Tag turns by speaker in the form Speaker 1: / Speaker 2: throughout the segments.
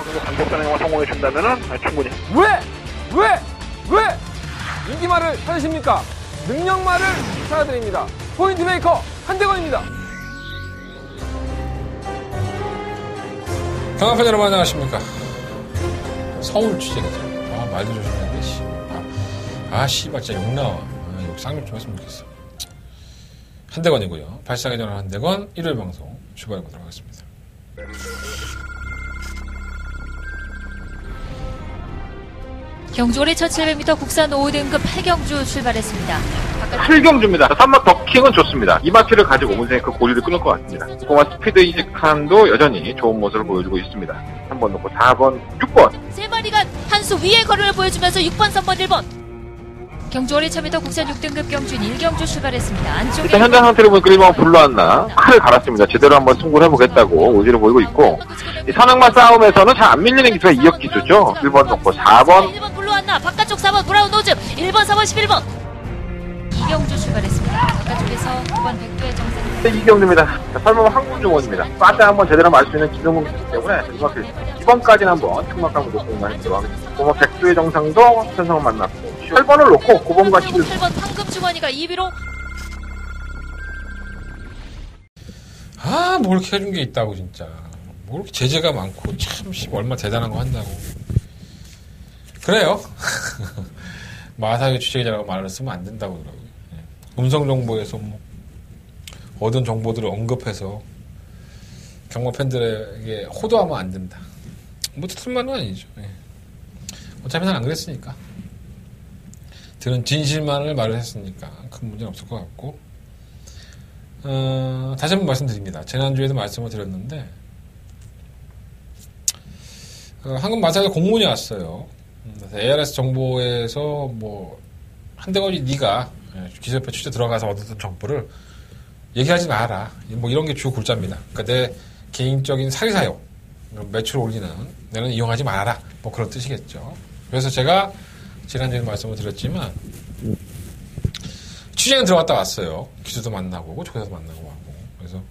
Speaker 1: 반격사령만 성공해준다면은 충분히.
Speaker 2: 왜 인기말을 찾으십니까? 능력말을 찾아드립니다. 포인트 메이커 한대건입니다.
Speaker 3: 경합팬 여러분 안녕하십니까? 서울 취재기자. 말도 조심해야 돼, 씨발, 진짜 욕 나와. 욕 쌍욕 좀 했으면 좋겠어. 한대건이고요. 발상의 전환 한대건 일요일 방송 출발해보도록 하겠습니다.
Speaker 4: 경주 올해 1700m 국산 5등급 8경주 출발했습니다.
Speaker 1: 8경주입니다. 3막 더킹은 좋습니다. 이 마키를 가지고 문생이 그 고리를 끊을 것 같습니다. 꼬마 스피드 이직한도 여전히 좋은 모습을 보여주고 있습니다. 3번 놓고 4번, 6번.
Speaker 4: 세 마리가 한 수 위의 거리를 보여주면서 6번, 3번, 1번. 경주 올해 1000m 국산 6등급 경주인 1경주 출발했습니다. 안쪽에
Speaker 1: 일단 현장 상태를 보니까 1번 불러왔나 칼을 갈았습니다. 제대로 한번 승부를 해보겠다고 의지를 보이고 있고, 이 산악마 싸움에서는 잘 안 밀리는 기수가 2역 기수죠. 1번 놓고 4번.
Speaker 4: 1번 불러왔나 바깥쪽 4번 브라운 노즈 1번, 4번, 11번. 이경주 출발했습니다. 바깥쪽에서 9번 백두의 정상입니다.
Speaker 1: 이경주입니다. 설마 항공중원입니다. 빠져 한번 제대로 말 수 있는 기동공이기 때문에 이만큼 2번까지는 한번 특막하고 놓고만 해보도록 하겠습니다. 9번 백두의 정상도 천성을 만났고 8번을 놓고 9번과 11번.
Speaker 4: 8번 황금주머니가 2위로.
Speaker 3: 뭐 이렇게 해준 게 있다고, 진짜. 뭐 이렇게 제재가 많고, 참, 얼마 대단한 거 한다고. 그래요. 마사회 취재기자라고 말을 쓰면 안 된다고 그러더라고요. 음성정보에서 얻은 정보들을 언급해서 경마 팬들에게 호도하면 안 된다. 틀린 말은 아니죠. 어차피 난 안 그랬으니까. 들은 진실만을 말을 했으니까 큰 문제는 없을 것 같고, 다시 한번 말씀드립니다. 지난주에도 말씀을 드렸는데, 한국 마사회 공문이 왔어요. ARS 정보에서 한대건이 네가 기자협회 취재 들어가서 얻었던 정보를 얘기하지 마라. 이런 게 주요 골자입니다. 그러니까 내 개인적인 사리사욕, 매출 올리는 내는 이용하지 말아라. 그런 뜻이겠죠. 그래서 제가 지난주에 말씀을 드렸지만 취재는 들어갔다 왔어요. 기수도 만나고 조사도 만나고 하고. 그래서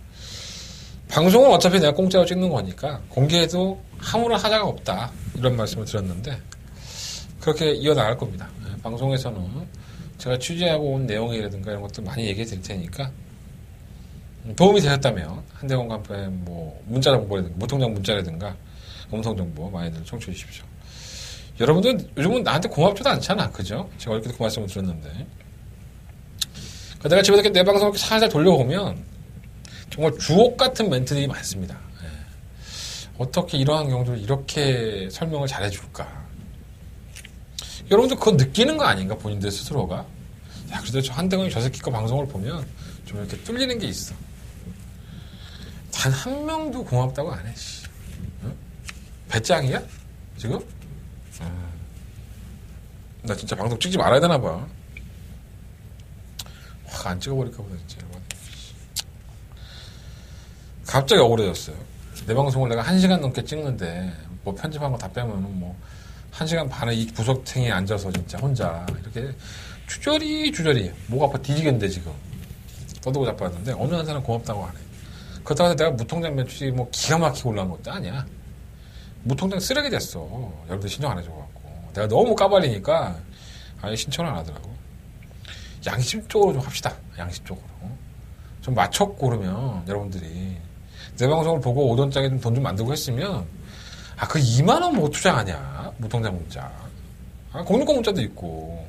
Speaker 3: 방송은 어차피 내가 공짜로 찍는 거니까 공개해도 아무런 하자가 없다. 이런 말씀을 드렸는데 그렇게 이어나갈 겁니다. 방송에서는 제가 취재하고 온 내용이라든가 이런 것들 많이 얘기해 드릴 테니까 도움이 되셨다면 한대건 간판에 문자 정보라든가 무통장 문자라든가 음성 정보 많이들 청취해 주십시오. 여러분들 요즘은 나한테 고맙지도 않잖아, 그죠? 제가 이렇게 그 말씀을 드렸는데 내가 집에서 이렇게 내 방송을 이렇게 살살 돌려보면 정말 주옥 같은 멘트들이 많습니다. 어떻게 이러한 경우를 이렇게 설명을 잘해줄까? 여러분들 그거 느끼는 거 아닌가? 본인들 스스로가. 야, 그래도 저 한대건이 저 새끼 거 방송을 보면 좀 이렇게 뚫리는 게 있어. 단 한 명도 고맙다고 안 해, 씨. 응? 배짱이야? 지금? 나 진짜 방송 찍지 말아야 되나 봐. 확 안 찍어버릴까 보다, 진짜. 갑자기 억울해졌어요. 내 방송을 내가 1시간 넘게 찍는데, 편집한 거 다 빼면은 1시간 반에 이 구석탱이에 앉아서 진짜 혼자 이렇게 주저리 목 아파 뒤지겠는데 지금 떠들고 자빠졌는데 어느 한 사람 고맙다고 안 해. 그렇다고 해서 내가 무통장 매출이 기가 막히게 올라온 것도 아니야. 무통장 쓰레기 됐어. 여러분들 신청 안 해줘갖고 내가 너무 까발리니까 아예 신청을 안 하더라고. 양심적으로 좀 합시다. 양심적으로 좀 맞췄고 그러면 여러분들이 내 방송을 보고 5돈짜리 돈 좀 만들고 했으면 그 2만원 뭐 투자하냐? 무통장 문자. 공룡권 문자도 있고.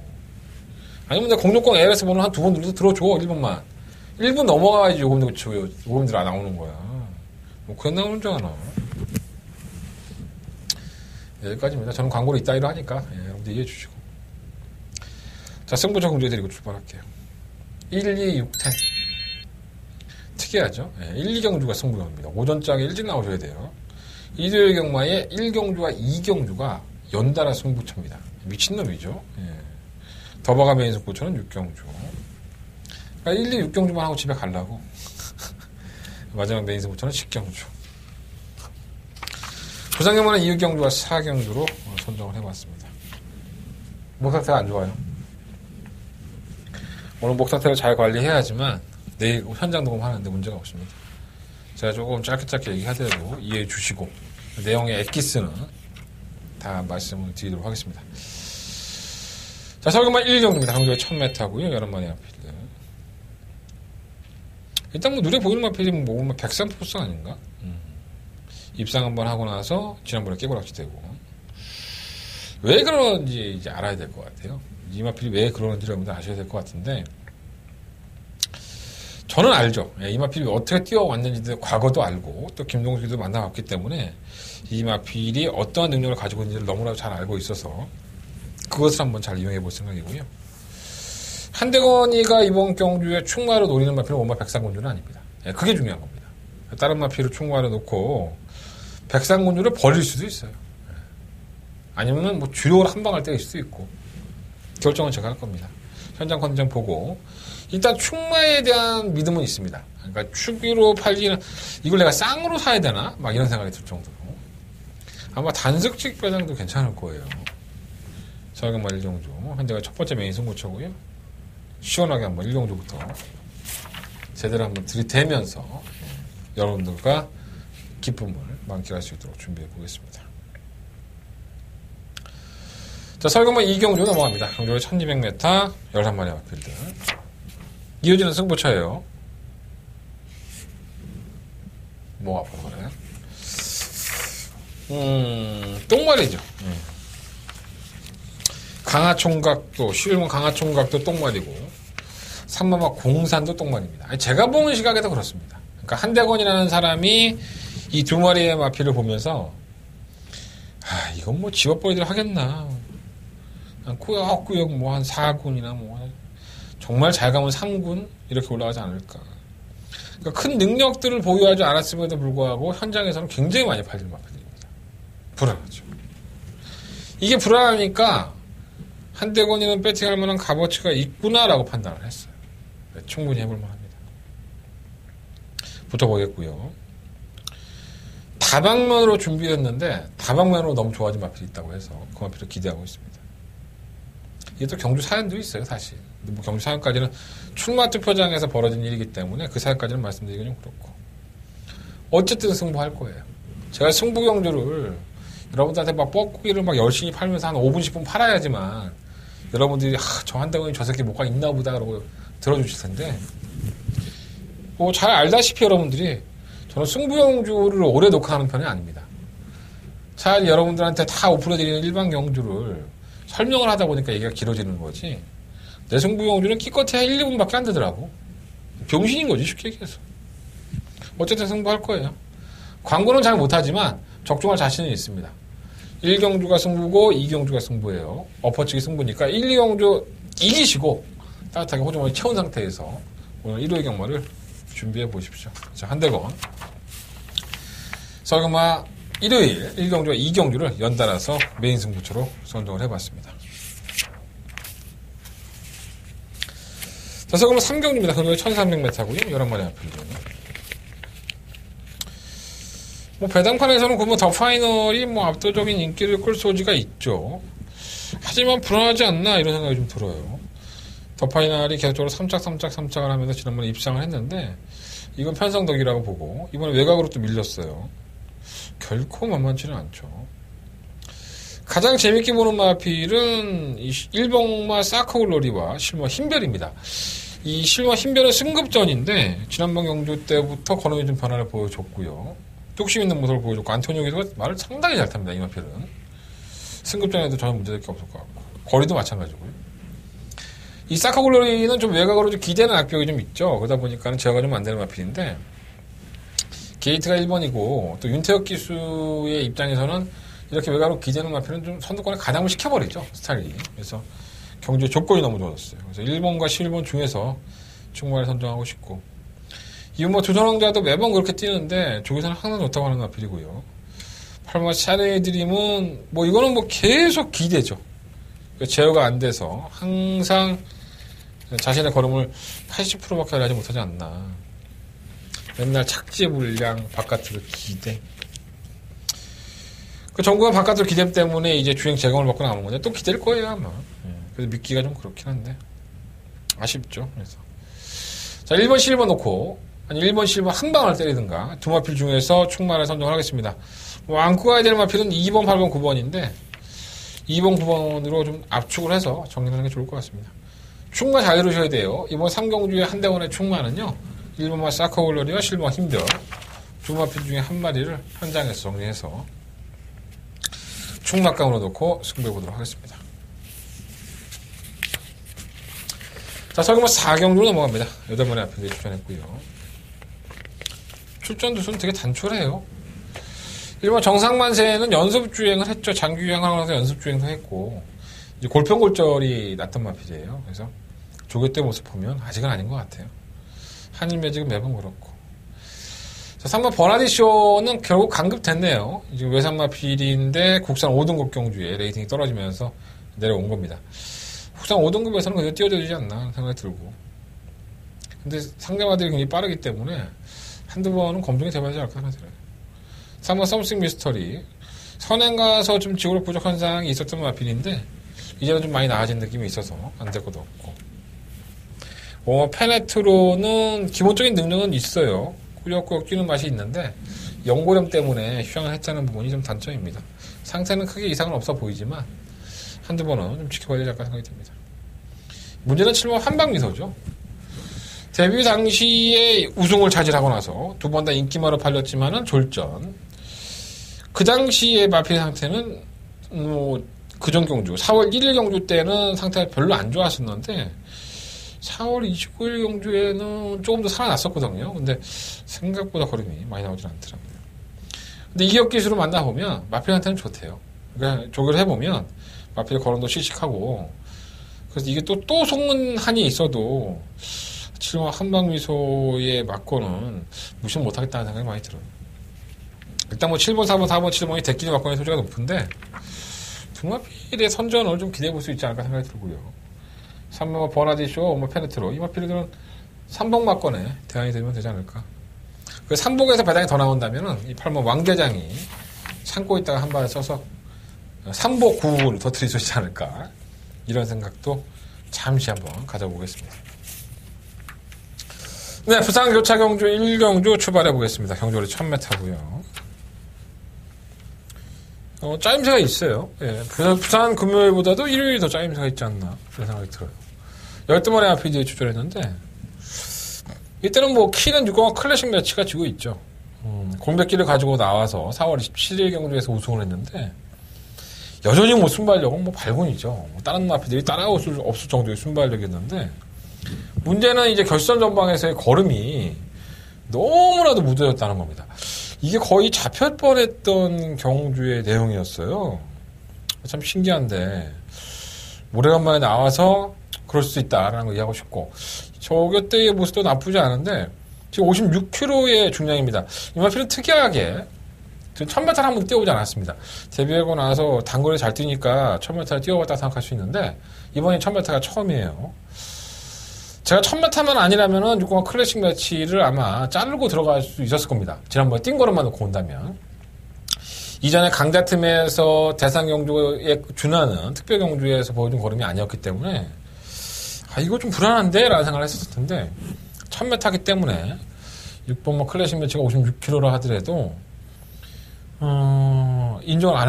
Speaker 3: 아니면 내가 공룡권 ARS 번호 한 2번 눌러서 들어줘, 1분만. 1분 넘어가야지 요금들 안 나오는 거야. 그냥 나오는 줄 아나. 여기까지입니다. 저는 광고를 이따위로 하니까, 여러분들 이해해 주시고. 자, 승부처 공개해드리고 출발할게요. 1, 2, 6, 10. 특이하죠? 1, 2경주가 승부입니다. 오전장에 일찍 나오셔야 돼요. 일요일 경마에 1경주와 2경주가 연달아 승부처입니다. 미친놈이죠. 더버가 메인 승부처는 6경주. 그러니까 1, 2, 6경주만 하고 집에 가려고. 마지막 메인 승부처는 10경주. 부상경마는 2경주와 4경주로 선정을 해봤습니다. 목 상태가 안 좋아요. 오늘 목 상태를 잘 관리해야지만 내일 현장 녹음하는데 문제가 없습니다. 제가 조금 짧게 얘기하더라도 이해해 주시고 내용의 엑기스는 다 말씀을 드리도록 하겠습니다. 자, 설금만 1경주입니다. 강조의 1000m고요. 여름만의 마필드. 일단 뭐 눈에 보이는 마필이 뭐 백삼포스 아닌가? 입상 한번 하고 나서 지난번에 깨고락지 되고. 왜 그런지 이제 알아야 될 것 같아요. 이 마필이 왜 그러는지를 여러분들 아셔야 될 것 같은데, 저는 알죠. 이 마필이 어떻게 뛰어왔는지도 과거도 알고, 또 김동식도 만나봤기 때문에 이 마필이 어떠한 능력을 가지고 있는지를 너무나도 잘 알고 있어서 그것을 한번 잘 이용해 볼 생각이고요. 한대건이가 이번 경주에 충마로 노리는 마필은 원마 백상군주는 아닙니다. 그게 중요한 겁니다. 다른 마필을 충마로 놓고 백상군주를 버릴 수도 있어요. 아니면 뭐 주력을 한 방할 때일 수도 있고, 결정은 제가 할 겁니다. 현장 컨디션 보고 일단 충마에 대한 믿음은 있습니다. 그러니까 축으로 팔기는 이걸 내가 쌍으로 사야 되나? 막 이런 생각이 들 정도로 아마 단석직 배당도 괜찮을 거예요. 설금만 1경주 현대가 첫 번째 메인 승부처고요. 시원하게 한번 1경주부터 제대로 한번 들이대면서 여러분들과 기쁨을 만끽할 수 있도록 준비해 보겠습니다. 자, 설금만 2경주 넘어갑니다. 경주의 1200m 11마리 마필드. 이어지는 승부처예요. 뭐 아파서 그래? 똥말이죠. 강하총각도, 11번 강하총각도 똥말이고, 3마마 공산도 똥말입니다. 제가 보는 시각에도 그렇습니다. 그러니까 한대건이라는 사람이 이 두 마리의 마필을 보면서, 이건 뭐 집어버리들 하겠나. 꾸역꾸역 뭐 한 4군이나 뭐, 정말 잘 가면 3군? 이렇게 올라가지 않을까. 그러니까 큰 능력들을 보유하지 않았음에도 불구하고 현장에서는 굉장히 많이 팔리는 마필입니다. 불안하죠. 이게 불안하니까 한대건이는 배팅할 만한 값어치가 있구나라고 판단을 했어요. 네, 충분히 해볼 만합니다. 붙어보겠고요. 다방면으로 준비했는데 다방면으로 너무 좋아진 마필이 있다고 해서 그 마필을 기대하고 있습니다. 이게 또 경주 사연도 있어요, 사실. 근데 뭐 경주 사연까지는 출마 투표장에서 벌어진 일이기 때문에 그 사연까지는 말씀드리기 좀 그렇고. 어쨌든 승부할 거예요. 제가 승부 경주를 여러분들한테 막 뻐꾸기를 막 열심히 팔면서 한 5분, 10분 팔아야지만 여러분들이 저 한대건이 저 새끼 뭐가 있나 보다 그러고 들어주실 텐데, 뭐 잘 알다시피 여러분들이 저는 승부 경주를 오래 녹화하는 편이 아닙니다. 차라리 여러분들한테 다 오픈해드리는 일반 경주를 설명을 하다 보니까 얘기가 길어지는 거지, 내 승부 경주는 기껏해야 1, 2분밖에 안 되더라고. 병신인 거지, 쉽게 얘기해서. 어쨌든 승부할 거예요. 광고는 잘 못하지만 적중할 자신은 있습니다. 1경주가 승부고 2경주가 승부예요. 엎어치기 승부니까 1, 2경주 이기시고 따뜻하게 호주머니 채운 상태에서 오늘 1호의 경마를 준비해 보십시오. 자, 한대건 설금마 일요일 1경주와 2경주를 연달아서 메인 승부처로 선정을 해봤습니다. 자, 설금마 3경주입니다. 금요일 1300m고요. 11마리 앞필드는. 뭐 배당판에서는 그러면 더 파이널이 뭐 압도적인 인기를 끌 소지가 있죠. 하지만 불안하지 않나 이런 생각이 좀 들어요. 더 파이널이 계속적으로 3착을 하면서 지난번에 입상을 했는데 이건 편성덕이라고 보고 이번에 외곽으로 또 밀렸어요. 결코 만만치는 않죠. 가장 재밌게 보는 마필은 이 1번마 사커글로리와 실버 흰별입니다. 이 실버 흰별은 승급전인데 지난번 경주 때부터 거nom이 좀 변화를 보여줬고요. 뚝심 있는 모습을 보여줬고, 안토니오 기수가 말을 상당히 잘 탑니다, 이 마필은. 승급전에도 전혀 문제될 게 없을 것 같고, 거리도 마찬가지고요. 이 사카글로리는 좀 외곽으로 좀 기대는 악벽이 좀 있죠. 그러다 보니까는 제어가 좀 안 되는 마필인데, 게이트가 1번이고, 또 윤태혁 기수의 입장에서는 이렇게 외곽으로 기대는 마필은 좀 선두권에 가담을 시켜버리죠, 스타일이. 그래서 경주의 조건이 너무 좋았어요. 그래서 1번과 11번 중에서 충분히 선정하고 싶고, 이건 뭐 조선왕자도 매번 그렇게 뛰는데 조기사는 항상 좋다고 하는 마필이고요. 8번 샤네이 드림은 뭐 이거는 뭐 계속 기대죠. 제어가 안 돼서 항상 자신의 걸음을 80%밖에 하지 못하지 않나. 맨날 착지의 물량 바깥으로 기대. 그 정부가 바깥으로 기대 때문에 이제 주행 재검을 받고 나오는 건데 또 기댈 거예요 아마. 그래서 믿기가 좀 그렇긴 한데 아쉽죠. 그래서 자, 1번 11번 놓고 아니 1번 실버 한 방을 때리든가 두 마필 중에서 충마를 선정을 하겠습니다. 뭐 안고 가야 될 마필은 2번, 8번, 9번인데 2번, 9번으로 좀 압축을 해서 정리하는 게 좋을 것 같습니다. 충마 잘 들으셔야 돼요. 이번 3경주의 한대원의 충마는요. 1번마 사커올러리와 실버마 힘벽 두 마필 중에 한 마리를 현장에서 정리해서 충마감으로 놓고 승부해 보도록 하겠습니다. 자, 설경마 4경주로 넘어갑니다. 8번의 앞에 출전했고요. 출전 두수는 되게 단촐해요. 1번 정상만세는 연습주행을 했죠. 장기유행하고 나서 연습주행도 했고 이제 골평골절이 났던 마필이에요. 그래서 조교 때 모습 보면 아직은 아닌 것 같아요. 한일 매직은 매번 그렇고. 자, 3번 버나디쇼는 결국 강급됐네요. 지금 외산 마필인데 국산 5등급 경주에 레이팅이 떨어지면서 내려온 겁니다. 국산 5등급에서는 그래도 띄워줘야 되지 않나 생각이 들고. 근데 상대마들이 굉장히 빠르기 때문에 한두 번은 검증이 돼봐야 되지 않을까 생각이 들어요. 3번 썸씽 미스터리. 선행 가서 좀 지구력 부족 현상이 있었던 마필인데 이제는 좀 많이 나아진 느낌이 있어서 안 될 것도 없고. 페네트로는 기본적인 능력은 있어요. 꾸역꾸역 뛰는 맛이 있는데 연고령 때문에 휴양을 했다는 부분이 좀 단점입니다. 상태는 크게 이상은 없어 보이지만 한두 번은 좀 지켜봐야 되지 않을까 생각이 듭니다. 문제는 7번 한방미소죠. 데뷔 당시에 우승을 차지하고 나서 두 번 다 인기마로 팔렸지만은 졸전. 그 당시의 마필 상태는 뭐 그전 경주 4월 1일 경주 때는 상태가 별로 안 좋았었는데 4월 29일 경주에는 조금 더 살아났었거든요. 근데 생각보다 걸음이 많이 나오진 않더라고요. 근데 이격 기수로 만나보면 마필한테는 좋대요. 그러니까 조교를 해보면 마필 걸음도 씩씩하고 그래서 이게 또 속는 한이 있어도 7번 한방미소의 맞고는 무시 못하겠다는 생각이 많이 들어요. 일단 뭐 7번, 4번, 4번, 7번이 대끼리 맞고의 소지가 높은데 두 마필의 선전을 좀 기대해볼 수 있지 않을까 생각이 들고요. 3번 버나디쇼, 페네트로 이 마필들은 3복 맞건에 대안이 되면 되지 않을까. 그 3복에서 배당이 더 나온다면은 이 8번 왕대장이 참고 있다가 한 발에 써서 3복 9를 더 드릴 수 있지 않을까. 이런 생각도 잠시 한번 가져보겠습니다. 네, 부산 교차 경주 1경주 출발해 보겠습니다. 경주거리 1000m고요. 짜임새가 있어요. 예, 부산 금요일보다도 일요일이 더 짜임새가 있지 않나 그런 생각이 들어요. 12번의 RPD에 출전했는데 이때는 뭐 키는 6공화 클래식 매치가 지고 있죠. 공백기를 가지고 나와서 4월 27일 경주에서 우승을 했는데 여전히 뭐 순발력은 뭐 발군이죠. 뭐 다른 RPD들이 따라올 수 없을 정도의 순발력이었는데 문제는 이제 결선 전방에서의 걸음이 너무나도 무뎌졌다는 겁니다. 이게 거의 잡힐 뻔했던 경주의 내용이었어요. 참 신기한데 오래간만에 나와서 그럴 수 있다라는 거 이해하고 싶고 저교 때의 모습도 나쁘지 않은데 지금 56kg의 중량입니다. 이 마필은 특이하게 1000m를 한번 뛰어보지 않았습니다. 데뷔하고 나서 단거리 잘 뛰니까 1000m를 뛰어봤다 생각할 수 있는데 이번에 1000m가 처음이에요. 제가 1000m만 아니라면은 6공화 클래식 매치를 아마 자르고 들어갈 수 있었을 겁니다. 지난번에 뛴 걸음만 놓고 온다면. 이전에 강자팀에서 대상 경주에 준하는 특별 경주에서 보여준 걸음이 아니었기 때문에 이거 좀 불안한데? 라는 생각을 했었을 텐데 1000m이기 때문에 6번 클래식 매치가 56kg라 하더라도 인정을 안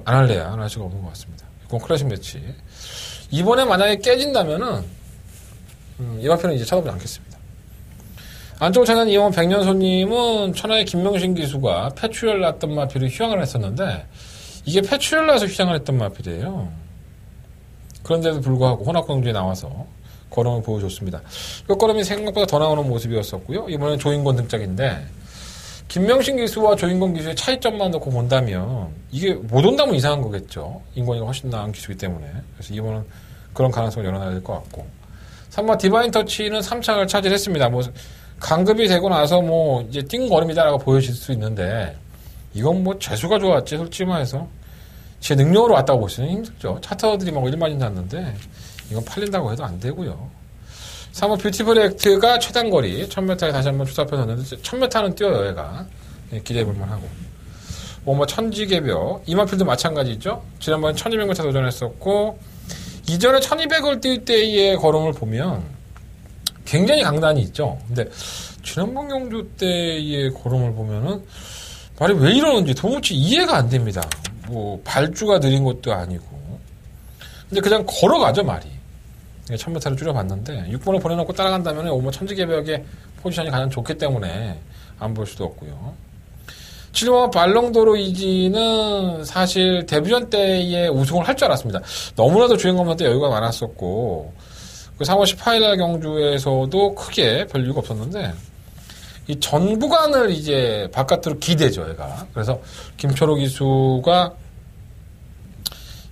Speaker 3: 할래야 안 할 수가 없는 것 같습니다. 6번 클래식 매치. 이번에 만약에 깨진다면은 이 마필은 이제 쳐다보지 않겠습니다. 안쪽을 찾는 이영원 백년손님은 천하의 김명신 기수가 폐출혈 났던 마필을 휴양을 했었는데 이게 폐출혈 나서 휴양을 했던 마필이에요. 그런데도 불구하고 혼합경주에 나와서 걸음을 보여줬습니다. 그 걸음이 생각보다 더 나오는 모습이었었고요. 이번엔 조인권 등짝인데 김명신 기수와 조인권 기수의 차이점만 놓고 본다면 이게 못 온다면 이상한 거겠죠. 인권이가 훨씬 나은 기수이기 때문에. 그래서 이번은 그런 가능성을 열어놔야 될 것 같고 3번 디바인 터치는 3창을 차지했습니다. 뭐 강급이 되고 나서 뭐 이제 뛴 걸음이다라고 보여질 수 있는데 이건 뭐 재수가 좋았지 솔직히 말해서 제 능력으로 왔다고 보시는 힘들죠. 차터들이 막 일반인 났는데 이건 팔린다고 해도 안 되고요. 3번 뷰티풀 액트가 최단거리 1000m에 다시 한번 추사표였는데 1000m는 뛰어요 얘가. 기대해볼만 하고 뭐 천지개벽 이만필도 마찬가지죠. 지난번에 1200m 도전했었고 이전에 1200을 뛸 때의 걸음을 보면 굉장히 강단이 있죠. 근데 지난번 경주 때의 걸음을 보면은 말이 왜 이러는지 도무지 이해가 안 됩니다. 뭐 발주가 느린 것도 아니고. 근데 그냥 걸어가죠, 말이. 1000m를 줄여봤는데 6번을 보내놓고 따라간다면 오버 천지개벽의 포지션이 가장 좋기 때문에 안 볼 수도 없고요. 7번 발롱도로 이지는 사실 데뷔전 때에 우승을 할 줄 알았습니다. 너무나도 주행검사 때 여유가 많았었고 그 3월 18일 날 경주에서도 크게 별 이유가 없었는데 이 전 구간을 이제 바깥으로 기대죠, 얘가. 그래서 김초로 기수가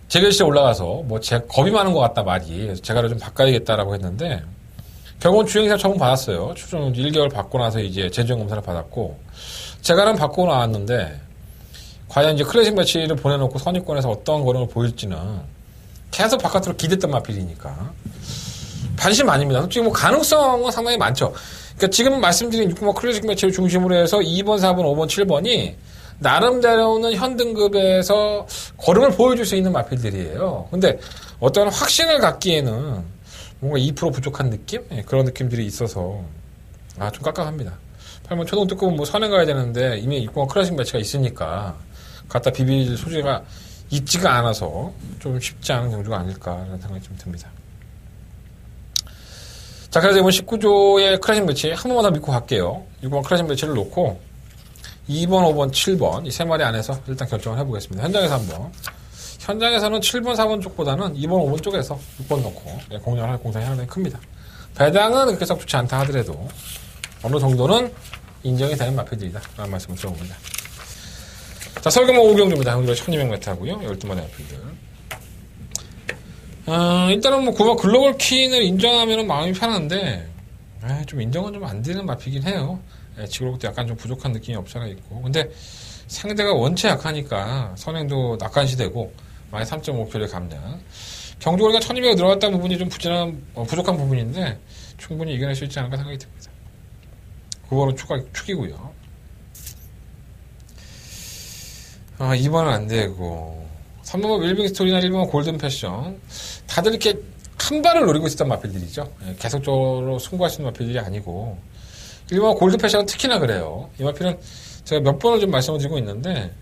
Speaker 3: 재결실에 올라가서 뭐 겁이 많은 것 같다 말이. 그래서 제가를 좀 바꿔야겠다라고 했는데 결국은 주행사 처분 받았어요. 추정 1개월 받고 나서 이제 재주행 검사를 받았고 제가는 받고 나왔는데 과연 이제 클래식 매치를 보내놓고 선입권에서 어떤 걸음을 보일지는 계속 바깥으로 기댔던 마필이니까 반심 아닙니다. 솔직히 뭐 가능성은 상당히 많죠. 그러니까 지금 말씀드린 6번 클래식 매치를 중심으로 해서 2번, 4번, 5번, 7번이 나름대로는 현 등급에서 걸음을 보여줄 수 있는 마필들이에요. 근데 어떤 확신을 갖기에는 뭔가 2% 부족한 느낌? 네, 그런 느낌들이 있어서 좀 깝깝합니다. 8번 초동 뜯고 뭐 선행 가야 되는데 이미 6번 클래식 매치가 있으니까 갖다 비빌 소지가 있지가 않아서 좀 쉽지 않은 경주가 아닐까라는 생각이 좀 듭니다. 자, 그래서 이번 19조의 클래식 매치 한 번만 더 믿고 갈게요. 6번 클래식 매치를 놓고 2번, 5번, 7번 이 세 마리 안에서 일단 결정을 해보겠습니다. 현장에서 한번. 현장에서는 7번, 4번 쪽보다는 2번, 5번 쪽에서 6번 놓고 공략을 할 공산이 상당히 큽니다. 배당은 그렇게 썩 좋지 않다 하더라도 어느 정도는 인정이 되는 마필들이다 라는 말씀을 드려봅니다. 자, 설계모 오경주입니다. 경주가 1200m 하고요. 12마리 마필들. 일단은 뭐 9번 글로벌 퀸을 인정하면 마음이 편한데 좀 인정은 좀 안 되는 마필이긴 해요. 지구력도 약간 좀 부족한 느낌이 없잖아 있고. 근데 상대가 원체 약하니까 선행도 낙관시되고 많이 3.5표를 감량. 경주거리가 1200에 들어갔다는 부분이 좀 부족한 부분인데 충분히 이겨낼 수 있지 않을까 생각이 듭니다. 9번은 축이고요. 2번은 안 되고 3번은 윌빙 스토리나 1번은 골든 패션. 다들 이렇게 한 발을 노리고 있었던 마필들이죠. 계속적으로 승부할 수 있는 마필들이 아니고 1번 골든 패션은 특히나 그래요. 이 마필은 제가 몇 번을 좀 말씀을 드리고 있는데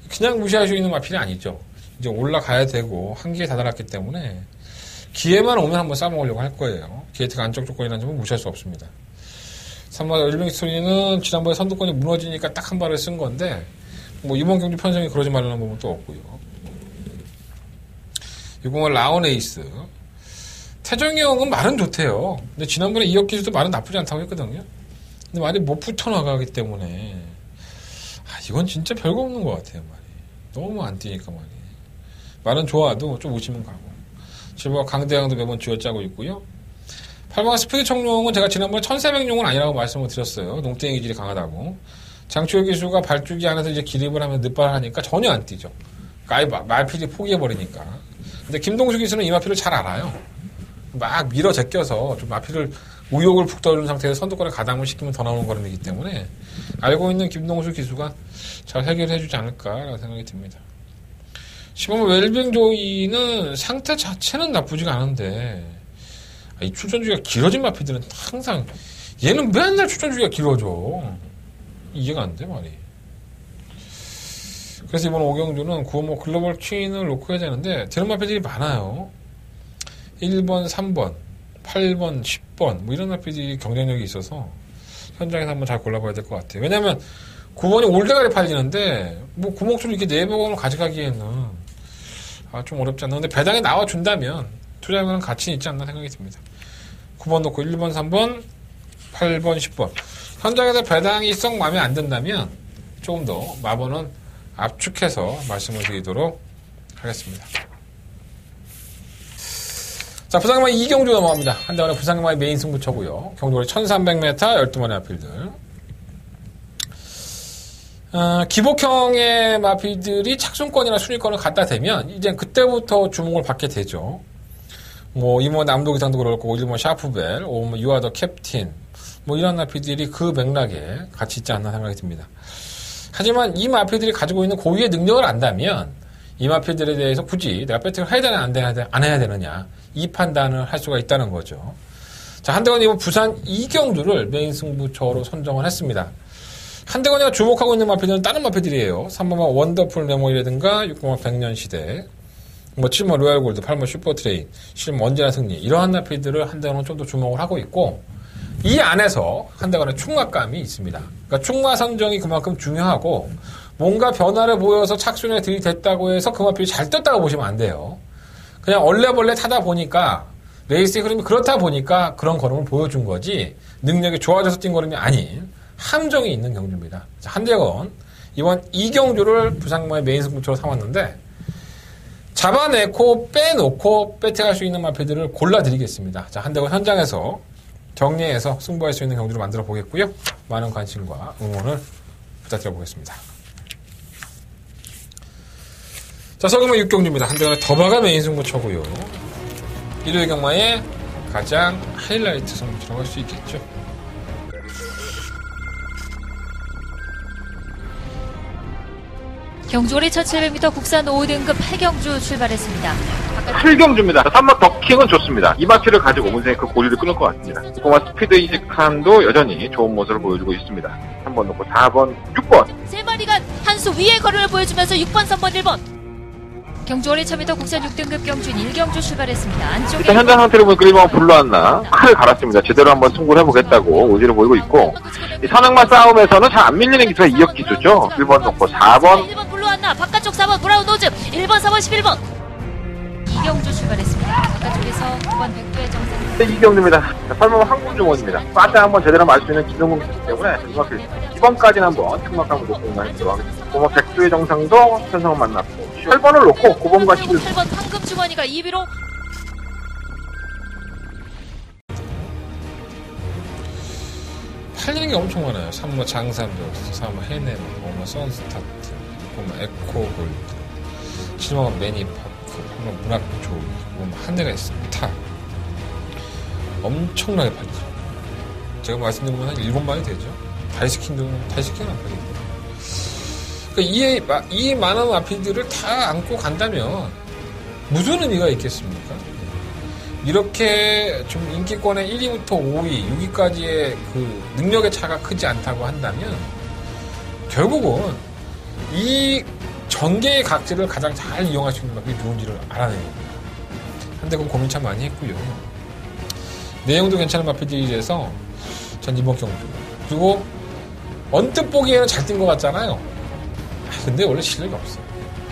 Speaker 3: 그냥 무시할 수 있는 마필이 아니죠. 이제 올라가야 되고 한기에 다다랐기 때문에 기회만 오면 한번 싸먹으려고 할 거예요. 게이트가 안쪽 조건이라는 점은 무시할 수 없습니다. 3번 윌빙 스토리는 지난번에 선두권이 무너지니까 딱 한 발을 쓴 건데 뭐 이번 경주 편성이 그러지 말라는 부분은 또 없고요. 6번은 라온 에이스. 태정이 형은 말은 좋대요. 근데 지난번에 이혁 기수도 말은 나쁘지 않다고 했거든요. 근데 말이 못 붙어나가기 때문에 이건 진짜 별거 없는 것 같아요. 말이 너무 안 뛰니까 말이. 말은 좋아도 좀 오시면 가고. 7번 강대강도 매번 쥐어짜고 있고요. 8번 스피드 청룡은 제가 지난번에 1400용은 아니라고 말씀을 드렸어요. 농땡이 기질이 강하다고. 장치호 기수가 발주기 안에서 이제 기립을 하면 늦발을 하니까 전혀 안 뛰죠. 그러니까 아예 말필이 포기해버리니까. 근데 김동수 기수는 이 마필을 잘 알아요. 막 밀어 제껴서 좀 마필을 우욕을 푹 떠주는 상태에서 선두권에 가담을 시키면 더 나오는 걸음이기 때문에 알고 있는 김동수 기수가 잘 해결해주지 않을까라는 생각이 듭니다. 15번 웰빙 조이는 상태 자체는 나쁘지가 않은데 이 출전주기가 길어진 마필들은 항상 얘는 맨날 출전주기가 길어져. 이해가 안 돼 말이. 그래서 이번 오경주는 9번 글로벌 퀸을 놓고 해야 되는데 되는 마필들이 많아요. 1번, 3번, 8번, 10번 뭐 이런 마필들이 경쟁력이 있어서 현장에서 한번 잘 골라봐야 될 것 같아요. 왜냐면 9번이 올대가리 팔리는데 뭐 구목수를 이렇게 4번을 가져가기에는 좀 어렵지 않나. 근데 배당에 나와준다면 투자하면 가치는 있지 않나 생각이 듭니다. 9번 놓고 1번, 3번, 8번, 10번 현장에서 배당이 썩 마음에 안 든다면 조금 더 마번은 압축해서 말씀을 드리도록 하겠습니다. 자, 부산경마 2경주 넘어갑니다. 한대원의 부산경마의 메인 승부처고요. 경주거리 1300m 12마리 마필들. 기복형의 마필들이 착순권이나 순위권을 갖다 대면 이제 그때부터 주목을 받게 되죠. 뭐 2번 남도기상도 그럴 거고 1번 샤프벨, 5번 유아더 캡틴 뭐 이런 마필들이 그 맥락에 같이 있지 않나 생각이 듭니다. 하지만 이 마필들이 가지고 있는 고유의 능력을 안다면 이 마필들에 대해서 굳이 내가 배팅을 해야 되나 안 해야 되느냐 이 판단을 할 수가 있다는 거죠. 자, 한대건이 이번 부산 이경주를 메인 승부처로 선정을 했습니다. 한대건이가 주목하고 있는 마필들은 다른 마필들이에요. 3번마 원더풀 메모리라든가 6번마 백년시대, 7번 로얄골드, 8번 슈퍼트레인, 10번 언제나 승리, 이러한 마필들을 한대건은 좀 더 주목을 하고 있고, 이 안에서 한대건의 충마감이 있습니다. 그러니까 충마 선정이 그만큼 중요하고, 뭔가 변화를 보여서 착순에 들이댔다고 해서 그 마필이 잘 떴다고 보시면 안 돼요. 그냥 얼레벌레 타다 보니까, 레이스의 흐름이 그렇다 보니까 그런 걸음을 보여준 거지, 능력이 좋아져서 뛴 걸음이 아닌 함정이 있는 경주입니다. 자, 한대건 이번 이경주를 부상마의 메인 승부처로 삼았는데, 잡아내고 빼놓고 배팅할 수 있는 마필들을 골라드리겠습니다. 자, 한대건 현장에서 정리해서 승부할 수 있는 경주를 만들어 보겠고요. 많은 관심과 응원을 부탁드려 보겠습니다. 자, 서금의 6경주입니다. 한대건의 더바가 메인 승부처고요. 일요일 경마의 가장 하이라이트 승부처라고 할 수 있겠죠.
Speaker 4: 경주거리 1700m 국산 5등급 8경주 출발했습니다.
Speaker 1: 7경주입니다. 3번 더킹은 좋습니다. 이 마필을 가지고 문생이 그 고리를 끊을 것 같습니다. 고마 스피드 이직한도 여전히 좋은 모습을 보여주고 있습니다. 3번 놓고 4번, 6번.
Speaker 4: 세 마리가 한 수 위의 걸음을 보여주면서 6번, 3번, 1번. 경주거리 1000m 국산 6등급 경주인 1경주 출발했습니다. 안쪽에
Speaker 1: 일단 현장 상태를 보니까 1번은 불러왔나 칼을 갈았습니다. 제대로 한번 승부를 해보겠다고 의지를 보이고 있고, 이 산악마 싸움에서는 잘 안 밀리는 기수가 2역 기수죠. 1번 놓고 4번.
Speaker 4: 1번 불러왔나 바깥쪽 4번 브라운 노즈 1번, 4번, 11번. 이경주 출발했습니다. 바깥쪽에서 9번 백두의 정상.
Speaker 1: 이경주입니다. 설마 항공주원입니다. 빠져 한번 제대로 말 수 있는 기동공 기기 때문에 이번까지는 한번 충막하고 놓고 들어가겠습니다. 고마 백두의 정상도 천성을 만났고 8번을 놓고 9번과 11번.
Speaker 4: 8번 황금 주머니가 2비로
Speaker 3: 팔리는 게 엄청 많아요. 3번 장산벽스, 3번 해네마, 5번 선스타트, 6번 에코골드, 7번 매니파크, 8번 문학조, 5번 한대가 있습니다. 엄청나게 팔리죠. 제가 말씀드린 건 한 7번만이 되죠. 다이스킹은 안 팔리고. 그러니까 이 많은 마필들을 다 안고 간다면 무슨 의미가 있겠습니까? 이렇게 좀 인기권의 1위부터 5위, 6위까지의 그 능력의 차가 크지 않다고 한다면 결국은 이 전개의 각질을 가장 잘 이용할 수 있는 마필이 누군지를 알아내요. 한데 그건 고민 참 많이 했고요. 내용도 괜찮은 마필들이라서 전 이번 경주, 그리고 언뜻 보기에는 잘 뛴 것 같잖아요. 근데 원래 실력이 없어요.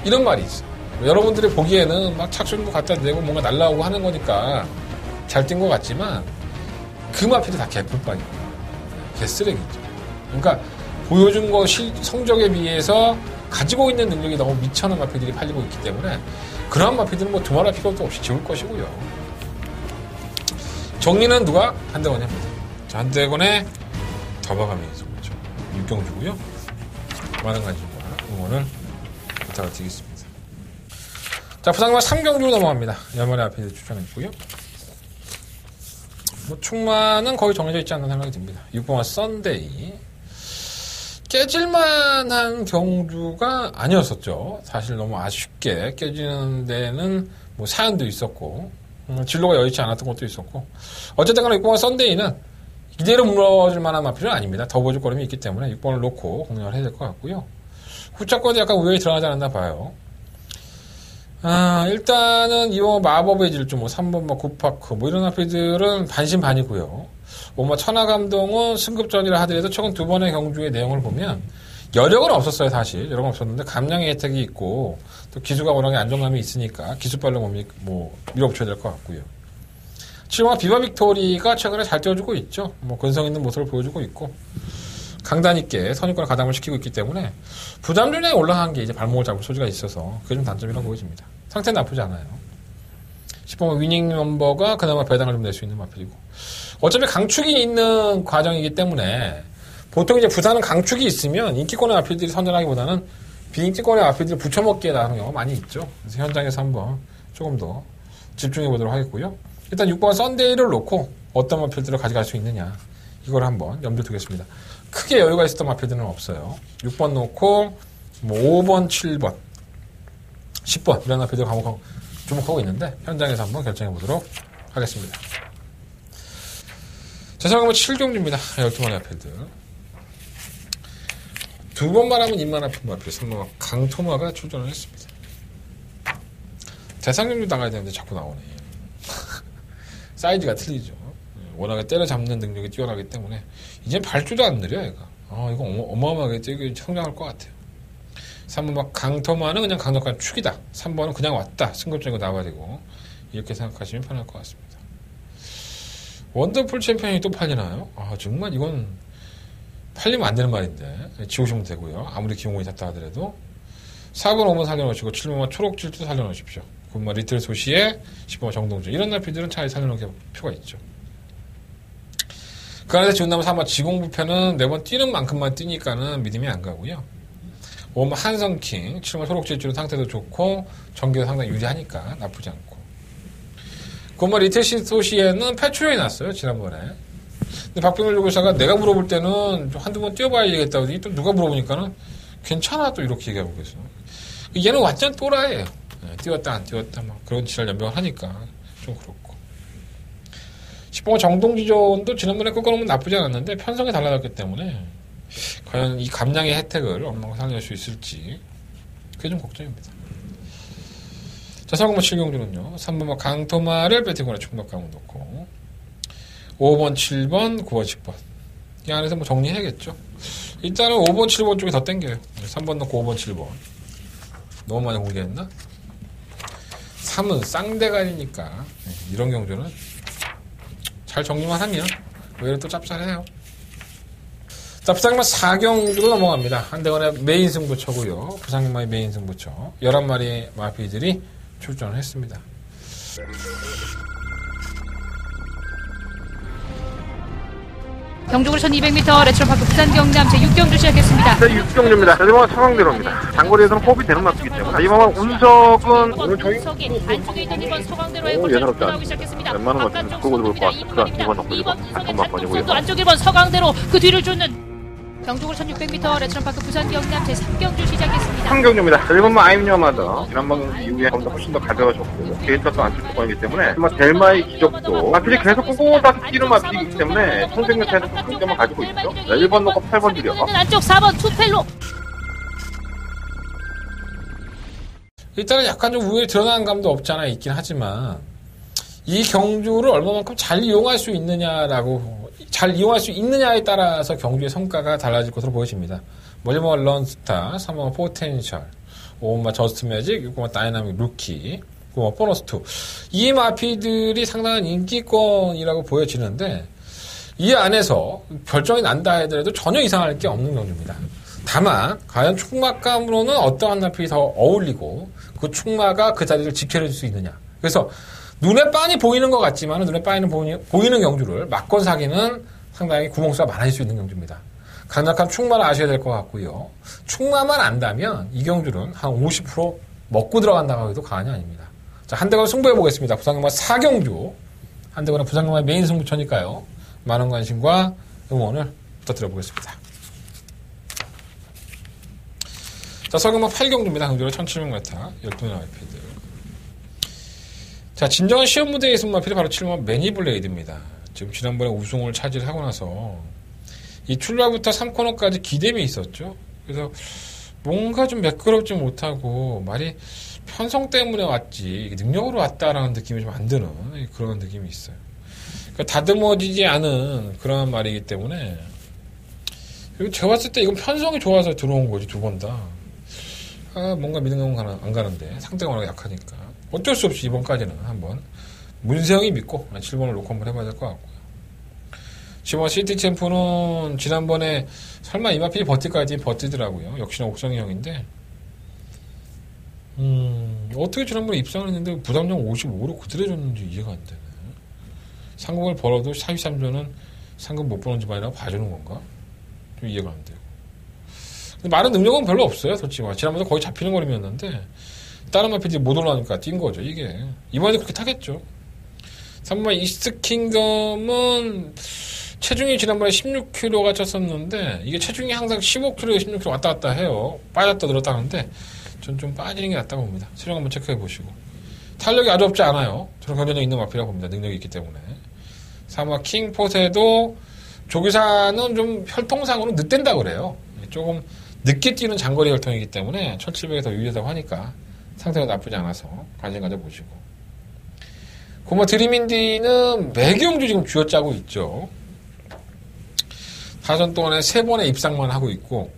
Speaker 3: 이런 말이 있어. 여러분들이 보기에는 막 착순도 갖다 대고 뭔가 날라오고 하는 거니까 잘 뛴 것 같지만 그 마필이 다 개뿔빵이에요. 개쓰레기죠. 그러니까 보여준 거 성적에 비해서 가지고 있는 능력이 너무 미천한 마필들이 팔리고 있기 때문에 그러한 마필들은 뭐 두말할 필요도 없이 지울 것이고요. 정리는 누가? 한대건이 합니다. 자, 한대건의 더바감이 있었죠. 6경주고요. 많은 관심과 응원을 부탁을 드리겠습니다. 자, 부상마 3경주로 넘어갑니다. 연말에 앞에 추천했고요. 뭐 충마는 거의 정해져 있지 않나 생각이 듭니다. 6번마 썬데이. 깨질만한 경주가 아니었었죠. 사실 너무 아쉽게 깨지는 데는 뭐 사연도 있었고, 진로가 여의치 않았던 것도 있었고, 어쨌든 간에 6번마 썬데이는 이대로 무너질 만한 마필은 아닙니다. 더 보여줄 거름이 있기 때문에 6번을 놓고 공략을 해야 될 것 같고요. 후차권도 약간 우연히 들어가지 않았나 봐요. 일단은 이번 마법의 질주, 3번 구파크, 이런 마필들은 반신반이고요. 천하감동은 승급전이라 하더라도 최근 2번의 경주의 내용을 보면 여력은 없었어요, 사실. 여력은 없었는데 감량의 혜택이 있고 또 기수가 워낙에 안정감이 있으니까 기수발로 밀어붙여야 될 것 같고요. 7번 비바 빅토리가 최근에 잘 뛰어주고 있죠. 근성 있는 모습을 보여주고 있고 강단 있게 선입권을 가담을 시키고 있기 때문에 부담전에 올라간 게 이제 발목을 잡을 소지가 있어서 그게 좀 단점이라고 보여집니다. 상태는 나쁘지 않아요. 10번 위닝 넘버가 그나마 배당을 좀 낼 수 있는 마필이고, 어차피 강축이 있는 과정이기 때문에 보통 이제 부산은 강축이 있으면 인기권의 마필들이 선전하기보다는 비인기권의 마필들을 붙여먹기에 나가는 경우가 많이 있죠. 그래서 현장에서 한번 조금 더 집중해 보도록 하겠고요. 일단 6번 썬데이를 놓고 어떤 마필들을 가져갈 수 있느냐, 이걸 한번 염두에 두겠습니다. 크게 여유가 있었던 마필들은 없어요. 6번 놓고 5번, 7번, 10번 이런 마필들 주목하고 있는데 현장에서 한번 결정해 보도록 하겠습니다. 자산금은 7경주입니다. 12마리 아필드. 두 번만 하면 입만 아픈 마필 3번 강토마가 출전을 했습니다. 대상경주 나가야 되는데 자꾸 나오네. 사이즈가 틀리죠. 워낙에 때려잡는 능력이 뛰어나기 때문에 이제 발주도 안 느려 얘가. 이거 어마어마하게 되게 성장할 것 같아요. 3번 강토마는 그냥 강력한 축이다. 3번은 그냥 왔다. 승급적인 거 나와야 되고 이렇게 생각하시면 편할 것 같습니다. 원더풀 챔피언이 또 팔리나요? 정말 이건 팔리면 안 되는 말인데 지우시면 되고요. 아무리 기용군이 탔다 하더라도 4번 5번 살려놓으시고 7번만 초록질도 살려놓으십시오. 9번 리틀 소시에 10번 정동주 이런 날피들은 차라리 살려놓을 필요가 있죠. 그 안에서 지운다면 3번 지공부패는 매번 뛰는 만큼만 뛰니까는 믿음이 안 가고요. 5번 한성킹 7번 초록질주는 상태도 좋고 전기도 상당히 유리하니까 나쁘지 않고 9번 리틀 소시에는 패출이 났어요. 지난번에. 근데 박병일 조교사가 내가 물어볼 때는 한두 번 뛰어봐야 되겠다고 하더니 또 누가 물어보니까는 괜찮아 또 이렇게 얘기하고 계세요. 얘는 완전 또라이예요. 뛰었다 안 뛰었다 막 그런 지랄 연병을 하니까 좀 그렇고 10번 정동지존도 지난번에 꺾어놓으면 나쁘지 않았는데 편성이 달라졌기 때문에 과연 이 감량의 혜택을 얼마나 살릴 수 있을지 그게 좀 걱정입니다. 자, 4번만 7경주는요 3번만 강토마를 배팅권에 충격감을 놓고 5번 7번 9번 10번 이 안에서 뭐 정리해야겠죠. 일단은 5번 7번 쪽이 더 땡겨요. 3번 넣고 5번 7번 너무 많이 공개했나? 3은 쌍대간이니까 이런 경주는 잘 정리만 하면 오히려 또 짭짤해요. 자, 부상만 4경주로 넘어갑니다. 한대건의 메인 승부처고요. 부상만의 메인 승부처 11마리의 마피들이 출전을 했습니다.
Speaker 4: 경주으로 1200m 레츠로파크 부산 경남 제6경주 시작했습니다.
Speaker 1: 제6경주입니다. 이번은 서강대로입니다. 장거리에서는 호흡이 되는 마피이기 때문에 이번은 운석은 오늘 저희
Speaker 4: 안쪽에 있던 2번 서강대로의
Speaker 1: 예사롭지
Speaker 4: 나오기 시작했습니다.
Speaker 1: 웬만한 것들은 끌고 들어올 것 같아서 2번 덕분이고 같은 막번이고요.
Speaker 4: 안쪽 1번 서강대로 그 뒤를 쫓는 경주으로 1600m 레츠로파크 부산 경남 제3경주 시작했습니다.
Speaker 1: 3경주입니다. 1번만 아임녀마다 지난번 이후에 훨씬 더 가벼워졌고 게이트도 안 쫓을 거이기 때문에 정말 델마의 기적도 마필이 계속 꼼꼼하게 뛰는 마필이기 때문에 통생명차에서 승점을 가지고 있죠. 1번 놓고 8번 들여
Speaker 4: 안쪽 4번 투펠로
Speaker 3: 일단은 약간 좀 우위에 드러나는 감도 없지 않아 있긴 하지만 이 경주를 얼마만큼 잘 이용할 수 있느냐에 따라서 경주의 성과가 달라질 것으로 보여집니다. 1번 런스타, 3번 포텐셜, 5번 저스트 매직, 6번 다이나믹 루키, 9번 보너스 2. 이 마피들이 상당한 인기권이라고 보여지는데 이 안에서 결정이 난다 하더라도 전혀 이상할 게 없는 경주입니다. 다만 과연 충막감으로는 어떠한 마필이 더 어울리고 그 충마가 그 자리를 지켜줄 수 있느냐. 그래서 눈에 빤히 보이는 것 같지만 눈에 빤히 보이는 경주를 막건 사기는 상당히 구멍수가 많아질 수 있는 경주입니다. 강력한 충마를 아셔야 될 것 같고요. 충마만 안다면 이 경주는 한 50% 먹고 들어간다고 해도 과언이 아닙니다. 자, 한대건 승부해 보겠습니다. 부산경마 4경주. 한대건은 부산경마의 메인 승부처니까요. 많은 관심과 응원을 부탁드려 보겠습니다. 자, 서경마 8경주입니다. 경주로 1700m, 12명 아이패드. 자, 진정한 시험 무대에 있은 마필이 바로 7번 매니블레이드입니다. 지금 지난번에 우승을 차지하고 나서 이 출발부터 3코너까지 기대이 있었죠. 그래서 뭔가 좀 매끄럽지 못하고 말이 편성 때문에 왔지 능력으로 왔다라는 느낌이 좀 안 드는 그런 느낌이 있어요. 그러니까 다듬어지지 않은 그런 말이기 때문에 그리고 제가 봤을 때 이건 편성이 좋아서 들어온 거지 두 번 다. 뭔가 믿음감은 안 가는데 상대가 워낙 약하니까 어쩔 수 없이 이번까지는 한번 문세영이 믿고 7번을 놓고 한번 해봐야 될 것 같고요. 10번 시티 챔프는 지난번에 설마 이마필이 버틸까지 버티더라고요. 역시나 옥성이 형인데 어떻게 지난번에 입상을 했는데 부담력 55로 그대로 줬는지 이해가 안 되네. 상금을 벌어도 43조는 상금 못 버는 집안이라고 봐주는 건가? 좀 이해가 안 돼요. 근데 많은 능력은 별로 없어요. 솔직히 지난번에 거의 잡히는 거림이었는데 다른 마필이 못 올라가니까 뛴 거죠. 이게 이번에도 그렇게 타겠죠. 3번 이스트 킹덤은 체중이 지난번에 16kg가 쳤었는데 이게 체중이 항상 15kg, 16kg 왔다 갔다 해요. 빠졌다 늘었다 하는데 전 좀 빠지는 게 낫다고 봅니다. 체중 한번 체크해 보시고 탄력이 아주 없지 않아요. 저는 견뎌력 있는 마필이라고 봅니다. 능력이 있기 때문에 3화 킹 포세도 조기사는 좀 혈통상으로 늦댄다고 그래요. 조금 늦게 뛰는 장거리 혈통이기 때문에 1700이 더 유리하다고 하니까 상태가 나쁘지 않아서 관심 가져보시고. 고마 드림인디는 매경주 지금 쥐어짜고 있죠. 4전 동안에 3번의 입상만 하고 있고,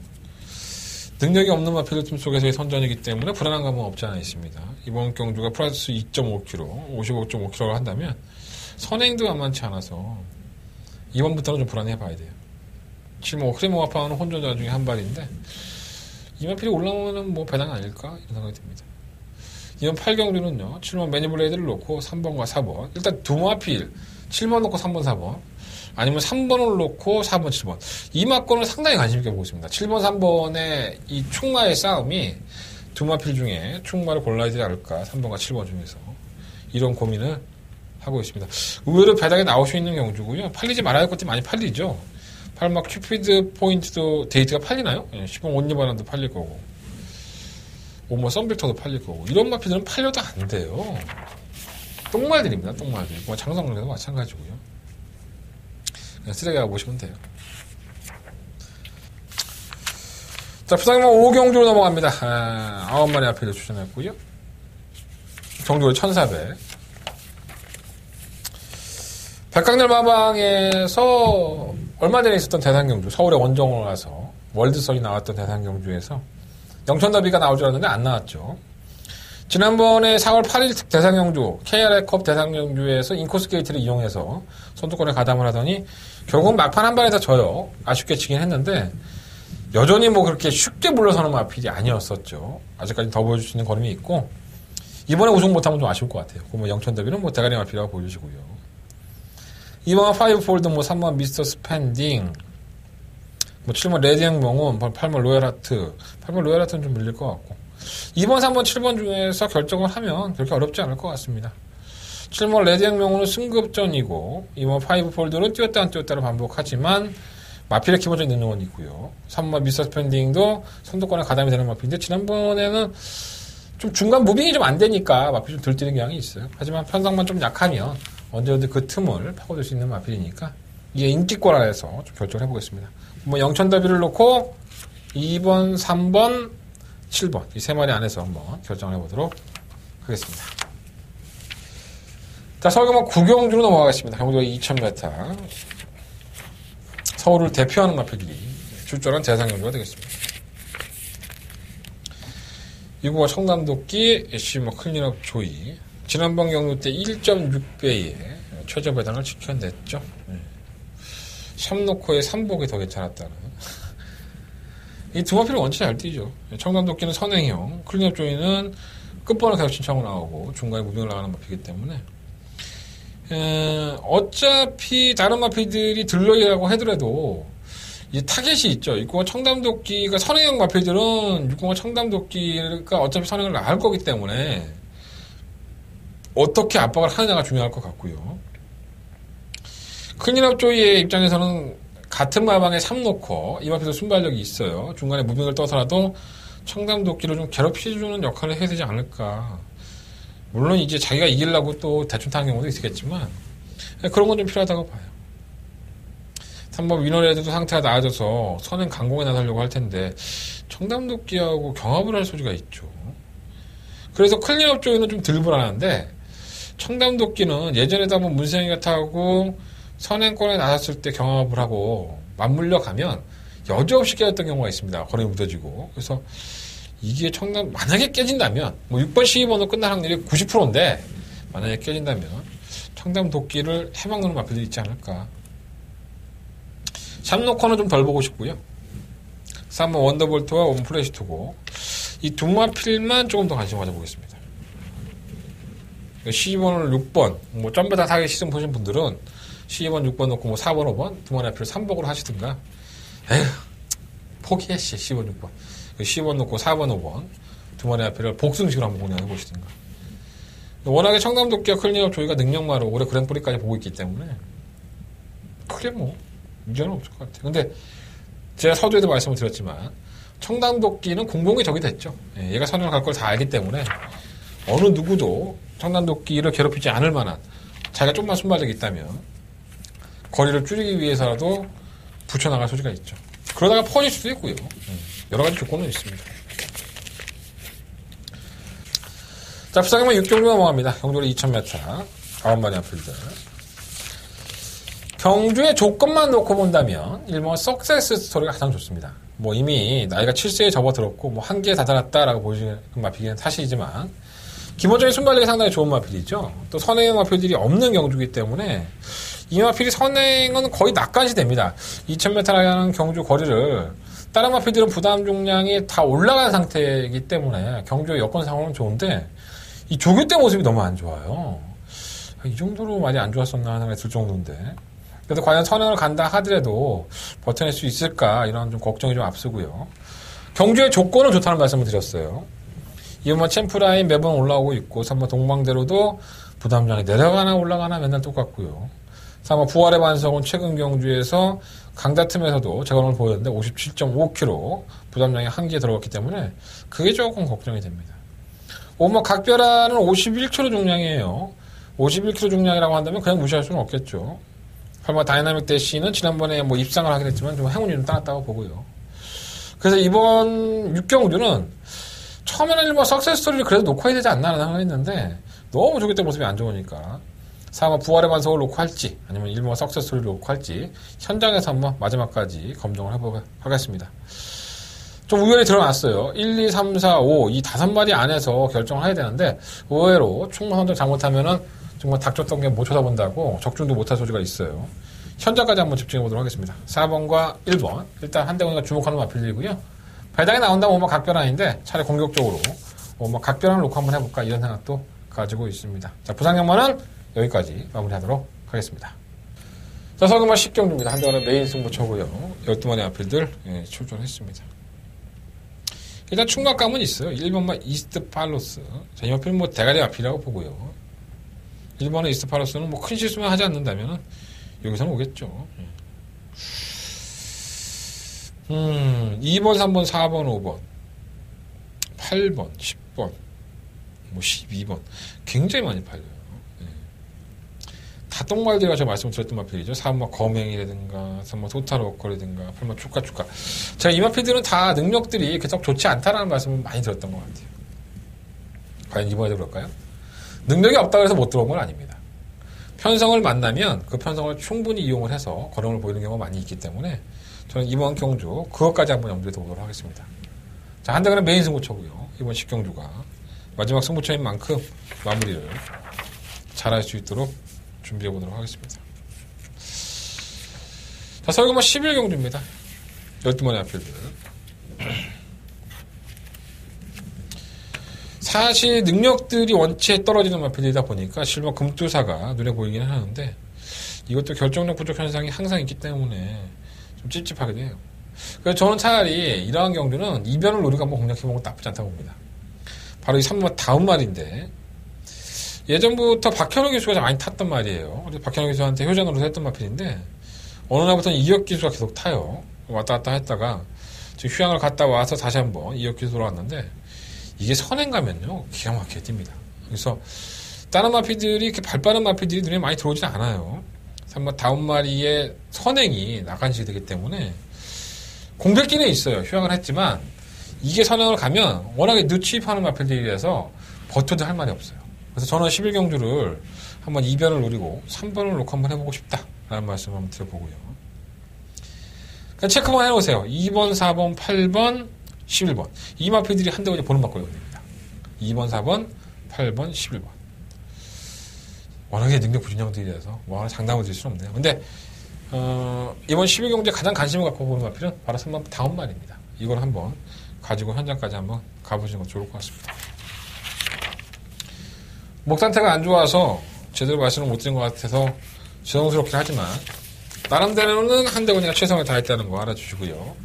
Speaker 3: 능력이 없는 마필드 팀 속에서의 선전이기 때문에 불안한 감은 없지 않아 있습니다. 이번 경주가 플러스 2.5kg, 55.5kg를 한다면 선행도 만만치 않아서 이번부터는 좀 불안해 봐야 돼요. 7모 크리모아파는 혼전자 중에 한 발인데 이 마필이 올라오면 뭐 배당 아닐까 이런 생각이 듭니다. 이번 8경주는요 7번 매니블레이드를 놓고 3번과 4번, 일단 두 마필 7번 놓고 3번 4번, 아니면 3번을 놓고 4번 7번, 이 막권을 상당히 관심 있게 보고 있습니다. 7번 3번의 이 충마의 싸움이 두 마필 중에 충마를 골라야 되지 않을까, 3번과 7번 중에서 이런 고민을 하고 있습니다. 의외로 배당에 나올 수 있는 경주고요. 팔리지 말아야 할 것들이 많이 팔리죠. 8막 큐피드 포인트도 데이트가 팔리나요? 10번 온리바람도 팔릴 거고, 5번 썬빌터도 팔릴 거고, 이런 마필들은 팔려도 안 돼요. 똥말들입니다. 똥말들. 뭐 장성릉에도 마찬가지고요. 그냥 쓰레기라고 보시면 돼요. 자, 부상만 5경주로 넘어갑니다. 9마리 앞에도 추천했고요. 경주를 1400. 백강렬 마방에서 얼마 전에 있었던 대상경주, 서울의 원정으로 가서 월드선이 나왔던 대상경주에서 영천더비가 나올 줄 알았는데 안 나왔죠. 지난번에 4월 8일 대상경주, KRA컵 대상경주에서 인코스 게이트를 이용해서 선두권에 가담을 하더니 결국은 막판 한 발에서 져요. 아쉽게 지긴 했는데 여전히 뭐 그렇게 쉽게 물러서는 마필이 아니었었죠. 아직까지 더 보여줄 수 있는 걸음이 있고, 이번에 우승 못하면 좀 아쉬울 것 같아요. 그러면 영천더비는 뭐 대가리 마필이라고 보여주시고요. 2번 5폴드, 뭐 3번 미스터 스펜딩, 뭐 7번 레디앙 명운, 8번 로얄하트, 8번 로얄하트는 좀 밀릴 것 같고, 2번, 3번, 7번 중에서 결정을 하면 그렇게 어렵지 않을 것 같습니다. 7번 레디앙 명운은 승급전이고, 2번 5폴드는 뛰었다 안 뛰었다를 반복하지만 마필의 기본적인 능력은 있고요. 3번 미스터 스펜딩도 선두권에 가담이 되는 마필인데 지난번에는 좀 중간 무빙이 좀 안 되니까 마필이 좀 덜 뛰는 경향이 있어요. 하지만 편성만 좀 약하면 언제든지 그 틈을 파고들 수 있는 마필이니까 이게 인기권 안에서 좀 결정을 해보겠습니다. 뭐 영천더비를 놓고 2번, 3번, 7번 이 세 마리 안에서 한번 결정을 해보도록 하겠습니다. 자, 서울경마 구경주로 넘어가겠습니다. 경주가 2000m. 서울을 대표하는 마필들이 출전한 대상경주가 되겠습니다. 이구가 청담도끼, 애쉬머 클린업 조이. 지난번 경주 때 1.6배의 최저 배당을 지켜냈죠. 샴노코의 3복이 더 괜찮았다는. 이 두 마필은 원체 잘 뛰죠. 청담도끼는 선행형, 클린업 조이는 끝번을 계속 신청을 나오고 중간에 무빙을 나가는 마필이기 때문에 어차피 다른 마필들이 들러리라고 하더라도 이 타겟이 있죠. 6공화 청담도끼가 선행형 마필들은 6공화 청담도끼가 어차피 선행을 나갈 거기 때문에 어떻게 압박을 하느냐가 중요할 것 같고요. 클린업 조이의 입장에서는 같은 마방에 3놓고 이 마필도 순발력이 있어요. 중간에 무빙을 떠서라도 청담도끼를 좀 괴롭혀주는 역할을 해야 되지 않을까. 물론 이제 자기가 이기려고 또 대충 타는 경우도 있겠지만 그런 건 좀 필요하다고 봐요. 3번 위너레드도 상태가 나아져서 선행 강공에 나서려고 할 텐데 청담도끼하고 경합을 할 소지가 있죠. 그래서 클린업 조이는 좀 덜 불안한데 청담도끼는 예전에도 한번 문세영이가 타고 선행권에 나섰을 때 경합을 하고 맞물려 가면 여지없이 깨졌던 경우가 있습니다. 걸음이 묻어지고. 그래서 이게 만약에 깨진다면, 뭐 6번 12번으로 끝날 확률이 90%인데, 만약에 깨진다면, 청담도끼를 해먹는 마필들이 있지 않을까. 샴노커는 좀 덜 보고 싶고요. 3번 원더볼트와 원플래시토고, 이 두 마필만 조금 더 관심 가져보겠습니다. 12번을 6번, 뭐 점배다 타겟 시즌 보신 분들은 12번, 6번 놓고 뭐 4번, 5번, 두 마리 앞을 3복으로 하시든가, 에휴, 포기해, 12번, 6번. 10번 놓고 4번, 5번 두 마리 앞에를 복승식으로 한번 공략해 보시든가. 워낙에 청담도끼와 클린업 조이가 능력마로 올해 그랜프리까지 보고 있기 때문에 크게 뭐 문제는 없을 것 같아요. 근데 제가 서두에도 말씀을 드렸지만 청담도끼는 공공의 적이 됐죠. 얘가 선행을 갈 걸 다 알기 때문에 어느 누구도 청담도끼를 괴롭히지 않을 만한 자기가 좀만 순발력이 있다면 거리를 줄이기 위해서라도 붙여나갈 소지가 있죠. 그러다가 퍼질 수도 있고요. 여러 가지 조건은 있습니다. 자, 부상경마 6경주 넘어갑니다. 경주리 2000m 9마리 앞필드. 경주의 조건만 놓고 본다면 1번 석세스 스토리가 가장 좋습니다. 뭐 이미 나이가 7세에 접어들었고 뭐 한계에 다다랐다라고 보여지는 마필이는 사실이지만 기본적인 순발력이 상당히 좋은 마필이죠. 또 선행 마필들이 없는 경주이기 때문에 이 마필이 선행은 거의 낙관시 됩니다. 2000m라는 경주 거리를 다른 마필들은 부담 중량이 다 올라간 상태이기 때문에 경주의 여건 상황은 좋은데 이 조교 때 모습이 너무 안 좋아요. 이 정도로 많이 안 좋았었나 하는 생각이 들 정도인데 그래서 과연 선행을 간다 하더라도 버텨낼 수 있을까 이런 좀 걱정이 좀 앞서고요. 경주의 조건은 좋다는 말씀을 드렸어요. 2번 챔프라인 매번 올라오고 있고 3번 동방대로도 부담장이 내려가나 올라가나 맨날 똑같고요. 3번 부활의 반석은 최근 경주에서 강다 틈에서도 재건을 보였는데 57.5km 부담장이 한계에 들어갔기 때문에 그게 조금 걱정이 됩니다. 5번 각별하는 51km 중량이에요. 51km 중량이라고 한다면 그냥 무시할 수는 없겠죠. 8번 다이나믹 대시는 지난번에 뭐 입상을 하긴 했지만 좀 행운이 좀 따랐다고 보고요. 그래서 이번 6경주는 처음에는 1번 석세스 스토리를 그래도 놓고 해야 되지 않나 하는 생각을 했는데 너무 조교 때 모습이 안 좋으니까 4번 부활의 반석을 놓고 할지 아니면 1번 석세스 스토리를 놓고 할지 현장에서 한번 마지막까지 검증을 해보도록 하겠습니다. 좀 우연히 드러났어요. 1, 2, 3, 4, 5 이 5마리 안에서 결정을 해야 되는데 의외로 충무 선정 잘못하면은 정말 닥쳤던 게 못 쳐다본다고 적중도 못할 소지가 있어요. 현장까지 한번 집중해보도록 하겠습니다. 4번과 1번 일단 한대원이가 주목하는 마필이고요. 배당이 나온다면 오마 각별안인데 차라리 공격적으로 오마 각별안을 놓고 한번 해볼까 이런 생각도 가지고 있습니다. 자, 부상경마는 여기까지 마무리하도록 하겠습니다. 자, 서경마 10경주입니다. 한대원은 메인 승부처고요. 12마리 마필들 출전했습니다. 일단 충각감은 있어요. 1번만 이스트 팔로스. 자, 이 마필은 뭐 대가리 마필이라고 보고요. 1번의 이스트 팔로스는 뭐 큰 실수만 하지 않는다면 여기서는 오겠죠. 2번, 3번, 4번, 5번, 8번, 10번, 뭐 12번 굉장히 많이 팔려요. 다 똥말들이가 제가 말씀드렸던 마필이죠. 4번 거맹이라든가 3번 토탈워커라든가 8번 축가 제가 이 마필들은 다 능력들이 계속 좋지 않다라는 말씀을 많이 들었던 것 같아요. 과연 이번에도 그럴까요? 능력이 없다고 해서 못 들어온 건 아닙니다. 편성을 만나면 그 편성을 충분히 이용을 해서 거름을 보이는 경우가 많이 있기 때문에 저는 이번 경주 그것까지 한번 염두에 두도록 하겠습니다. 자, 한대간은 메인 승부처고요. 이번 10경주가 마지막 승부처인 만큼 마무리를 잘할 수 있도록 준비해 보도록 하겠습니다. 자, 서울경마 11경주입니다. 12마리 앞필드. 사실 능력들이 원체 떨어지는 마필이다 보니까 실버 금투사가 눈에 보이긴 하는데 이것도 결정력 부족 현상이 항상 있기 때문에 좀 찝찝하게 돼요. 그래서 저는 차라리 이러한 경주는 이변을 노리고 한번 공략해보는 것도 나쁘지 않다고 봅니다. 바로 이 3번 다음 말인데 예전부터 박현호 기수가 많이 탔던 말이에요. 박현호 기수한테 효전으로 했던 마필인데 어느 날부터는 이혁 기수가 계속 타요. 왔다 갔다 했다가 지금 휴양을 갔다 와서 다시 한번 이혁 기수 돌아왔는데 이게 선행 가면요 기가 막히게 뜁니다. 그래서 다른 마필들이 이렇게 발 빠른 마필들이 눈에 많이 들어오진 않아요. 3번 다음 마리의 선행이 나간식이 되기 때문에 공백기는 있어요. 휴양을 했지만 이게 선행을 가면 워낙에 늦취입하는 마필들이라서 버텨도 할 말이 없어요. 그래서 저는 11경주를 한번 이변을 노리고 3번을 놓고 한번 해보고 싶다라는 말씀을 한번 드려보고요. 그냥 체크만 해놓으세요. 2번, 4번, 8번, 11번. 이 마필들이 한 대원에 보는 맞고 됩니다. 2번, 4번, 8번, 11번. 워낙에 능력 부진형들이라서 뭐 하나 장담을 드릴 수는 없네요. 근데 이번 11경주에 가장 관심을 갖고 보는 마필은 바로 3번 다음 말입니다. 이걸 한번 가지고 현장까지 한번 가보시는 건 좋을 것 같습니다. 목 상태가 안 좋아서 제대로 말씀을 못 드린 것 같아서 죄송스럽긴 하지만 나름대로는 한대원이가 최선을 다했다는 거 알아주시고요.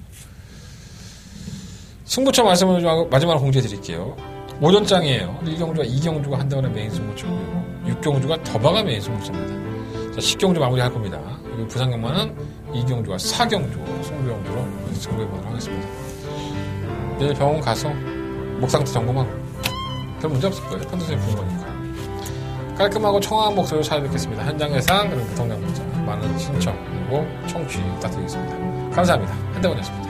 Speaker 3: 승부처 말씀을 마지막으로 공지해 드릴게요. 오전장이에요. 1경주와 2경주가 한대원의 메인 승부처고요. 6경주가 더바가 메인 승부처입니다. 자, 10경주 마무리할 겁니다. 그리고 부상경마는 2경주와 4경주 승부경주로 승부해보도록 하겠습니다. 내일 병원 가서 목 상태 점검하고 별 문제 없을 거예요. 판도선이 본 거니까. 깔끔하고 청아한 목소리로 찾아뵙겠습니다. 현장 예상 그리고 부통장 문자. 많은 신청 그리고 청취 부탁드리겠습니다. 감사합니다. 한대원이었습니다.